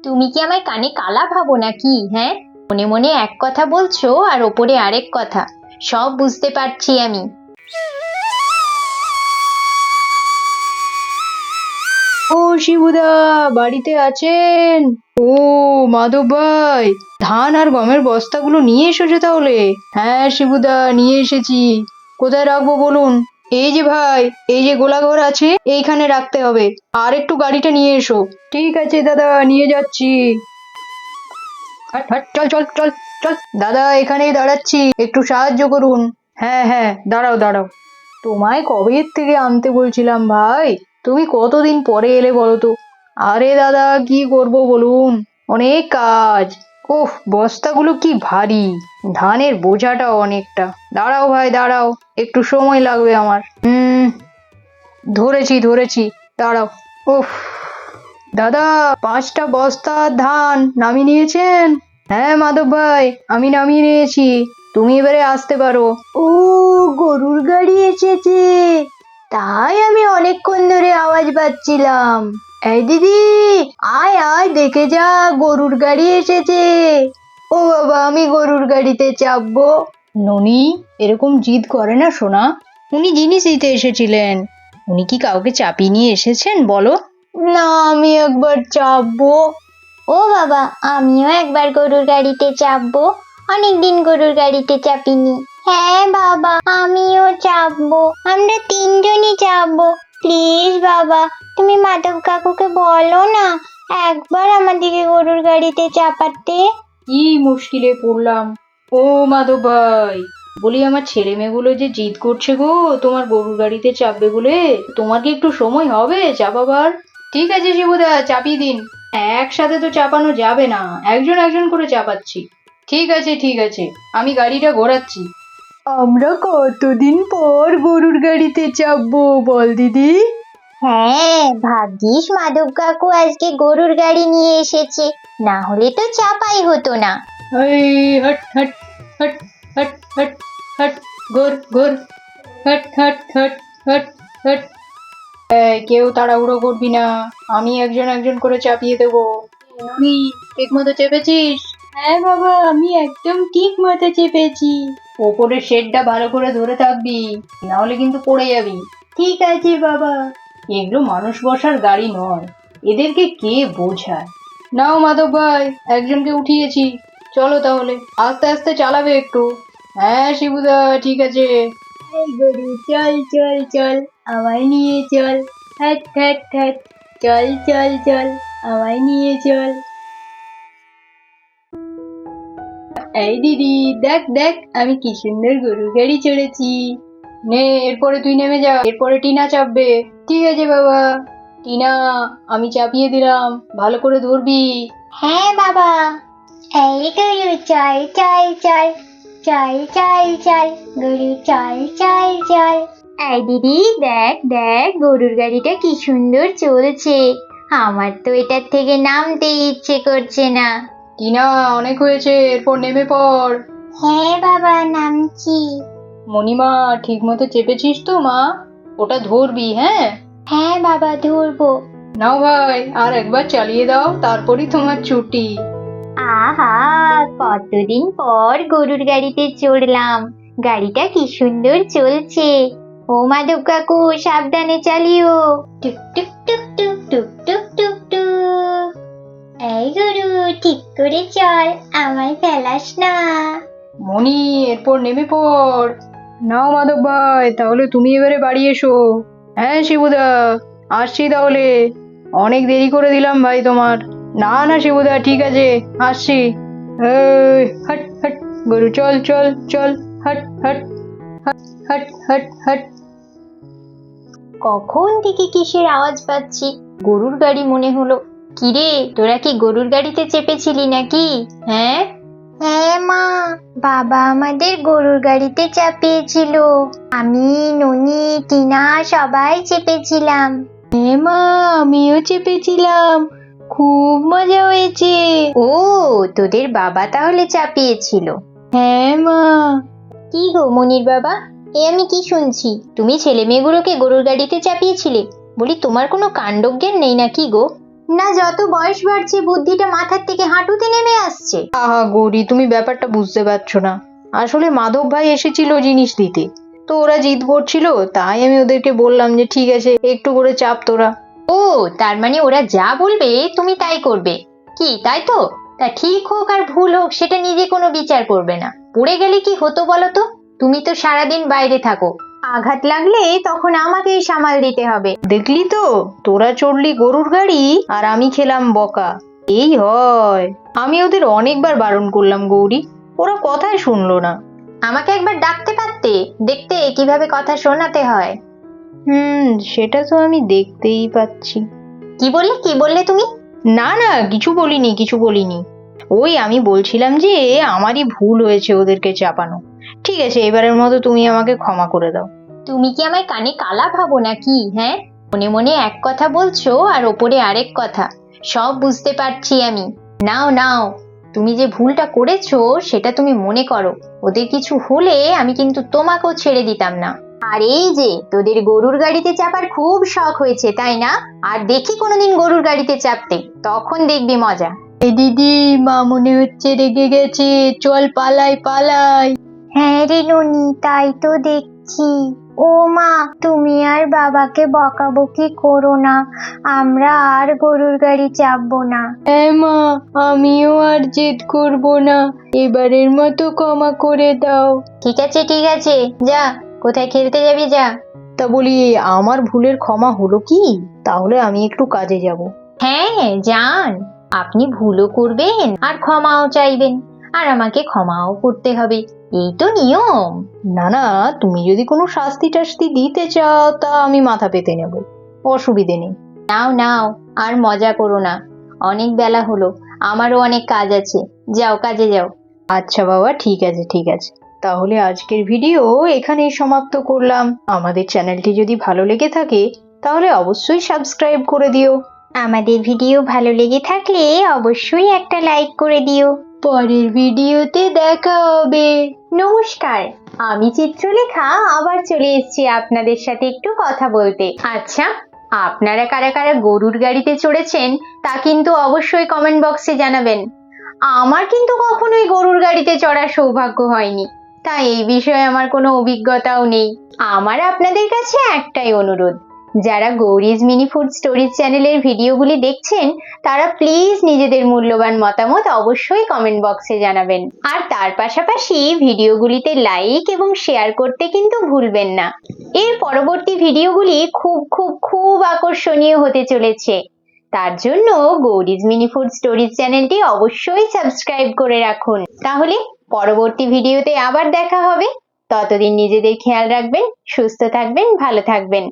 তুমি কি আমায় কানে কালা ভাবো নাকি? হ্যাঁ, মনে মনে এক কথা বলছো আর ওপরে আরেক কথা। সব বুঝতে পারছি আমি। ও শিবুদা, বাড়িতে আছেন? ও মাধব ভাই, ধান আর গমের বস্তাগুলো নিয়ে এসেছো তাহলে? হ্যাঁ শিবুদা, নিয়ে এসেছি। কোথায় রাখবো বলুন? এই যে ভাই, এই যে গোলাঘর আছে, এইখানে রাখতে হবে। আর একটু গাড়িটা নিয়ে এসো। ঠিক আছে দাদা, নিয়ে যাচ্ছি। হাট হাট, চল চল চল চল। দাদা এখানেই দাঁড়াচ্ছি, একটু সাহায্য করুন। হ্যাঁ হ্যাঁ, দাঁড়াও দাঁড়াও। তোমায় কবে থেকে আনতে বলছিলাম ভাই, তুমি কতদিন পরে এলে বলো তো? আরে দাদা, কি করব বলুন, অনেক কাজ। ওহ, বস্তাগুলো কি ভারী, ধানের বোঝাটাও অনেকটা। দাঁড়াও ভাই দাঁড়াও, একটু সময় লাগবে আমার। ধরেছি ধরেছি, দাঁড়াও। উফ, দাদা 5টা বস্তা ধান নামিয়ে নিয়েছেন? হ্যাঁ মাধব ভাই, আমি নামিয়ে নিয়েছি। তুমি এবারে আসতে পারো। ও, গরুর গাড়ি এসেছে, তাই আমি অনেকক্ষণ ধরে আওয়াজ পাচ্ছিলাম। এই দিদি, আয় আয়, দেখে যা, গরুর গাড়ি এসেছে। ও বাবা, আমি গরুর গাড়িতে চাপবো? ননি এরকম জিদ করে না সোনা, উনি জিনিস দিতে এসেছিলেন। উনি কি কাউকে চাপিয়ে নিয়ে এসেছেন বলো? না, আমি একবার চাপবো। ও বাবা, আমিও একবার গরুর গাড়িতে চাপবো। অনেকদিন গরুর গাড়িতে চাপিনি। হ্যাঁ বাবা, আমিও চাপবো। আমরা তিনজনই চাপবো। প্লিজ বাবা, তুমি মাধব কাকুকে বলো না একবার আমাদেরকে গরুর গাড়িতে চাপাতে। কি মুশকিলে পড়লাম। ও মাধব ভাই, বলি আমার ছেলে মেয়েগুলো যে জিদ করছে গো তোমার গরুর গাড়িতে চাপবে বলে, তোমার কি একটু সময় হবে চাপাবার? ঠিক আছে শিবুদা, চাপিয়ে দিন। একসাথে তো চাপানো যাবে না, একজন একজন করে চাপাচ্ছি। ঠিক আছে ঠিক আছে, আমি গাড়িটা ঘোরাচ্ছি। আমরা কতদিন পর গরুর গাড়িতে চাপবো বল দিদি? হ্যাঁ, ভাগ্যিস মাধব কাকু আজকে গরুর গাড়ি নিয়ে এসেছে, না হলে তো চাপাই হতো না। এই hot hot hot hot hot hot, ঘোর ঘোর, hot hot hot hot hot. কেউ তাড়াহুড়ো করবি না, আমি একজন একজন করে চাপিয়ে দেবো। তুই ঠিক মতো চেপেছিস? হ্যাঁ বাবা, আমি একদম ঠিক মতো চেপেছি। ওপরের শেডটা ভালো করে ধরে থাকবি, না হলে কিন্তু পড়ে যাবি। ঠিক আছে বাবা। এগুলো মানুষ বসার গাড়ি নয়, এদেরকে কে বোঝায়। নাও মাধব ভাই, একজনকে উঠিয়েছি। চলো তাহলে, আস্তে আস্তে চালাবে একটু। হ্যাঁ শিবুদা, ঠিক আছে। এই গরু, চল চল চল, আমায় নিয়ে চল। হ্যাট হ্যাট হ্যাট, চল চল চল, আমায় নিয়ে চল। এই দিদি, দেখ দেখ, আমি কি সুন্দর গরুর গাড়ি চড়েছি। নে, এরপরে তুই নেমে যা, এরপরে টিনা চাপবে। ঠিক আছে বাবা। টিনা, আমি চাপিয়ে দিলাম, ভালো করে ধরবি। হ্যাঁ বাবা। এই গরু চল চল চল, চল চল চল, গরু চল চল চল। এই দিদি, দেখ দেখ, গরুর গাড়িটা কি সুন্দর চলছে। আমার তো এটার থেকে নামতেই ইচ্ছে করছে না। টিনা, অনেক হয়েছে, এরপর নেমে পড়। হ্যাঁ বাবা, নামছি। মণিমা, ঠিক মতো চেপেছিস তো মা? ওটা ধরবি, হ্যাঁ? হ্যাঁ বাবা, ধরবো। নাও ভাই, আর একবার চালিয়ে দাও, তারপরই তোমার ছুটি। আহা, কতদিন পর গরুর গাড়িতে চড়লাম। গাড়িটা কি সুন্দর চলছে। ও মাধব কাকু, সাবধানে চালিও। টুক টুক টুক টুক টুক টুক টুক টুক। এই গরু, ঠিক করে চল, আমায় ফেলাস না। মণি, এরপর নেমে পড়। নাও মাধব ভাই, তাহলে তুমি এবারে বাড়ি এসো। হ্যাঁ শিবুদা, আসছি তাহলে। অনেক দেরি করে দিলাম ভাই তোমার। না না শিবুদা, ঠিক আছে, আসছি। এই হট হট, গরু চল চল চল, hot hot hot hot hot hot. কখন থেকে কিসের আওয়াজ পাচ্ছি? গরুর গাড়ি মনে হলো। কিরে, তোরা কি গরুর গাড়িতে চেপেছিলি নাকি? হ্যাঁ হ্যাঁ মা, বাবা আমাদের গরুর গাড়িতে চাপিয়েছিল। আমি, ননি, টিনা সবাই চেপেছিলাম। হ্যাঁ মা, আমিও চেপেছিলাম, খুব মজা হয়েছে। ও, তোদের বাবা তাহলে চাপিয়েছিল? হ্যাঁ মা। কি গো মনির বাবা, এ আমি কি শুনছি? তুমি ছেলে মেয়েগুলোকে গরুর গাড়িতে চাপিয়েছিলে? বলি, তোমার কোনো কাণ্ডজ্ঞান নেই নাকি গো? না যত বয়স বাড়ছে বুদ্ধিটা মাথার থেকে হাঁটুতে নেমে আসছে? আহা গৌরী, তুমি ব্যাপারটা বুঝতে পারছো না। আসলে মাধব ভাই এসেছিল জিনিস দিতে, তো ওরা জিদ করছিল, তাই আমি ওদেরকে বললাম যে ঠিক আছে একটু করে চাপ তোরা। ও, তার মানে ওরা যা বলবে তুমি তাই করবে, কি তাই তো? তা ঠিক হোক আর ভুল হোক সেটা নিজে কোনো বিচার করবে না। পড়ে গেলে কি হতো বলো তো? তুমি তো সারাদিন বাইরে থাকো, আঘাত লাগলে তখন আমাকেই সামাল দিতে হবে। দেখলি তো, তোরা চড়লি গরুর গাড়ি আর আমি খেলাম বকা। এই হয়। আমি ওদের অনেকবার বারণ করলাম গৌরী, ওরা কথাই শুনলো না। আমাকে একবার ডাকতে পারতে, দেখতে কিভাবে কথা শোনাতে হয়। সেটা তো আমি দেখতেই পাচ্ছি। কি বললে তুমি? না না, কিছু বলিনি কিছু বলিনি। ওই আমি বলছিলাম যে আমারই ভুল হয়েছে ওদেরকে চাপানো। ঠিক আছে, এবারের মতো তুমি আমাকে ক্ষমা করে দাও। তুমি কি আমায় কানে কালা ভাবো নাকি? হ্যাঁ, মনে মনে এক কথা বলছো আর ওপরে আরেক কথা, সব বুঝতে পারছি আমি। নাও নাও, তুমি যে ভুলটা করেছো সেটা তুমি মনে করো। ওদের কিছু হলে আমি কিন্তু তোমাকেও ছেড়ে দিতাম না। আর এই যে তোদের গরুর গাড়িতে চাপার খুব শখ হয়েছে তাই না? আর দেখি কোনোদিন গরুর গাড়িতে চাপতে, তখন দেখবি মজা। এই দিদি, মা মনে হচ্ছে রেগে গেছে, চল পালাই পালাই। হ্যাঁ রে ননি, তাই তো দেখছি। ও মা, তুমি আর বাবাকে বকাবকি করো না, আমরা আর গরুর গাড়ি চাপবো না। হ্যাঁ মা, আমিও আর জেদ করব না, এবারের মতো ক্ষমা করে দাও। ঠিক আছে ঠিক আছে, যা, কোথায় খেলতে যাবি যা। তা বলি, আমার ভুলের ক্ষমা হলো কি? তাহলে আমি একটু কাজে যাব। হ্যাঁ যান, আপনি ভুলও করবেন আর ক্ষমাও চাইবেন, আর আমাকে ক্ষমাও করতে হবে, এই তো নিয়ম। না না, তুমি যদি কোনো শাস্তি টাস্তি দিতে চাও তা আমি মাথা পেতে নেব, অসুবিধে নেই। নাও নাও, আর মজা করো না, অনেক বেলা হলো, আমারও অনেক কাজ আছে, যাও কাজে যাও। আচ্ছা বাবা, ঠিক আছে ঠিক আছে, তাহলে আজকের ভিডিও এখানেই সমাপ্ত করলাম। আমাদের চ্যানেলটি যদি ভালো লেগে থাকে তাহলে অবশ্যই সাবস্ক্রাইব করে দিও। আমাদের ভিডিও ভালো লেগে থাকলে অবশ্যই একটা লাইক করে দিও। পরের ভিডিওতে দেখা হবে। নমস্কার, আমি চিত্রলেখা আবার চলে এসেছি আপনাদের সাথে একটু কথা বলতে। আচ্ছা, আপনারা কারা কারা গরুর গাড়িতে চড়েছেন তা কিন্তু অবশ্যই কমেন্ট বক্সে জানাবেন। আমার কিন্তু কখনোই গরুর গাড়িতে চড়ার সৌভাগ্য হয়নি, তাই এই বিষয়ে আমার কোনো অভিজ্ঞতাও নেই। আমার আপনাদের কাছে একটাই অনুরোধ, যারা গৌরিজ মিনি ফুড স্টোরিজ চ্যানেলের ভিডিওগুলি দেখছেন তারা প্লিজ নিজেদের মূল্যবান মতামত অবশ্যই কমেন্ট বক্সে জানাবেন, আর তার পাশাপাশি ভিডিওগুলিতে লাইক এবং শেয়ার করতে কিন্তু ভুলবেন না। এর পরবর্তী ভিডিওগুলি খুব খুব খুব আকর্ষণীয় হতে চলেছে, তার জন্য গৌরিজ মিনি ফুড স্টোরিজ চ্যানেলটি অবশ্যই সাবস্ক্রাইব করে রাখুন। তাহলে পরবর্তী ভিডিওতে আবার দেখা হবে, ততদিন নিজেদের খেয়াল রাখবেন, সুস্থ থাকবেন, ভালো থাকবেন।